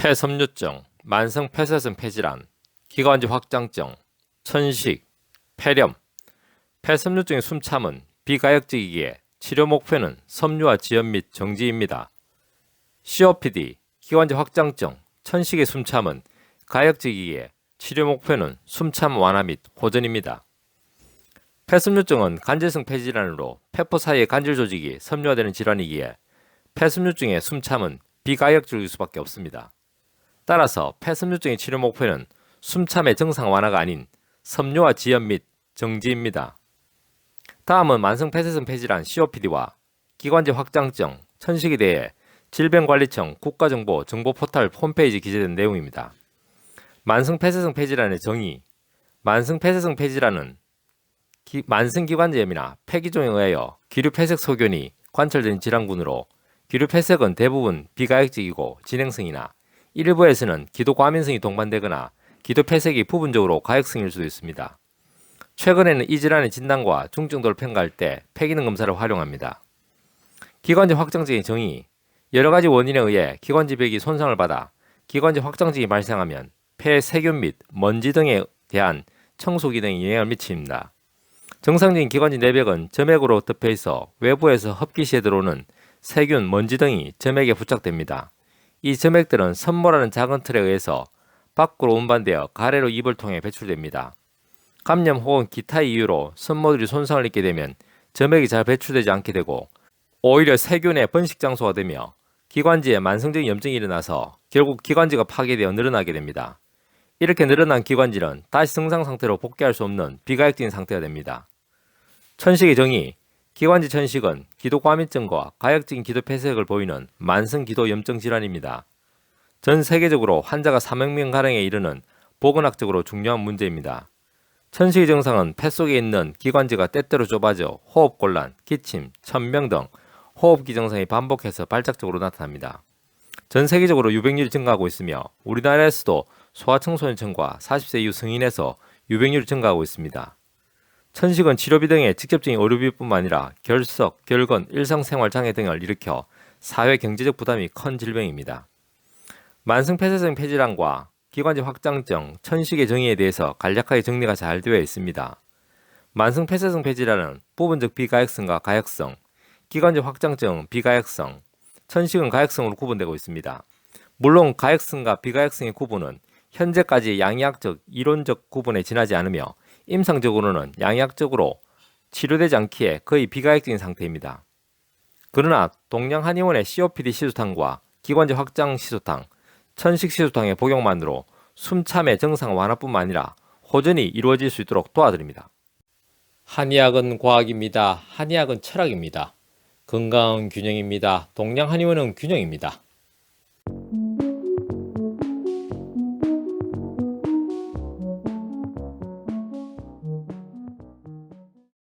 폐섬유증, 만성 폐쇄성 폐질환, 기관지 확장증, 천식, 폐렴. 폐섬유증의 숨참은 비가역적이기에 치료 목표는 섬유화 지연 및 정지입니다. COPD, 기관지 확장증, 천식의 숨참은 가역적이기에 치료 목표는 숨참 완화 및 호전입니다. 폐섬유증은 간질성 폐질환으로 폐포 사이의 간질 조직이 섬유화되는 질환이기에 폐섬유증의 숨참은 비가역적일 수밖에 없습니다. 따라서 폐섬유증의 치료 목표는 숨참의 정상 완화가 아닌 섬유화 지연 및 정지입니다. 다음은 만성 폐쇄성 폐질환 COPD와 기관지 확장증, 천식에 대해 질병관리청 국가정보 정보포털 홈페이지 기재된 내용입니다. 만성 폐쇄성 폐질환의 정의. 만성 폐쇄성 폐질환은 만성기관지염이나 폐기종에 의하여 기류폐색 소견이 관찰된 질환군으로 기류폐색은 대부분 비가역적이고 진행성이나 일부에서는 기도과민성이 동반되거나 기도폐색이 부분적으로 가역성일 수도 있습니다. 최근에는 이 질환의 진단과 중증도를 평가할 때 폐기능 검사를 활용합니다. 기관지 확장증의 정의. 여러 가지 원인에 의해 기관지벽이 손상을 받아 기관지 확장증이 발생하면 폐 세균 및 먼지 등에 대한 청소 기능에 영향을 미칩니다. 정상적인 기관지 내벽은 점액으로 덮여 있어 외부에서 흡기 시에 들어오는 세균, 먼지 등이 점액에 부착됩니다. 이 점액들은 섬모라는 작은 틀에 의해서 밖으로 운반되어 가래로 입을 통해 배출됩니다. 감염 혹은 기타 이유로 섬모들이 손상을 입게 되면 점액이 잘 배출되지 않게 되고 오히려 세균의 번식 장소가 되며 기관지에 만성적인 염증이 일어나서 결국 기관지가 파괴되어 늘어나게 됩니다. 이렇게 늘어난 기관지는 다시 정상 상태로 복귀할 수 없는 비가역적인 상태가 됩니다. 천식의 정의. 기관지 천식은 기도과민증과 가역적인 기도폐색을 보이는 만성 기도염증 질환입니다. 전 세계적으로 환자가 300명가량에 이르는 보건학적으로 중요한 문제입니다. 천식의 증상은 폐 속에 있는 기관지가 때때로 좁아져 호흡곤란, 기침, 천명 등 호흡기 증상이 반복해서 발작적으로 나타납니다. 전 세계적으로 유병률이 증가하고 있으며 우리나라에서도 소아청소년층과 40세 이후 성인에서 유병률이 증가하고 있습니다. 천식은 치료비 등의 직접적인 의료비뿐만 아니라 결석, 결건, 일상생활 장애 등을 일으켜 사회 경제적 부담이 큰 질병입니다. 만성 폐쇄성 폐질환과 기관지 확장증, 천식의 정의에 대해서 간략하게 정리가 잘 되어 있습니다. 만성 폐쇄성 폐질환은 부분적 비가역성과 가역성, 기관지 확장증 비가역성, 천식은 가역성으로 구분되고 있습니다. 물론 가역성과 비가역성의 구분은 현재까지 양의학적, 이론적 구분에 지나지 않으며 임상적으로는 양의학적으로 치료되지 않기에 거의 비가역적인 상태입니다. 그러나 동양한의원의 COPD 시소탕과 기관지 확장 시소탕, 천식 시소탕의 복용만으로 숨참의 정상 완화뿐만 아니라 호전이 이루어질 수 있도록 도와드립니다. 한의학은 과학입니다. 한의학은 철학입니다. 건강은 균형입니다. 동양한의원은 균형입니다.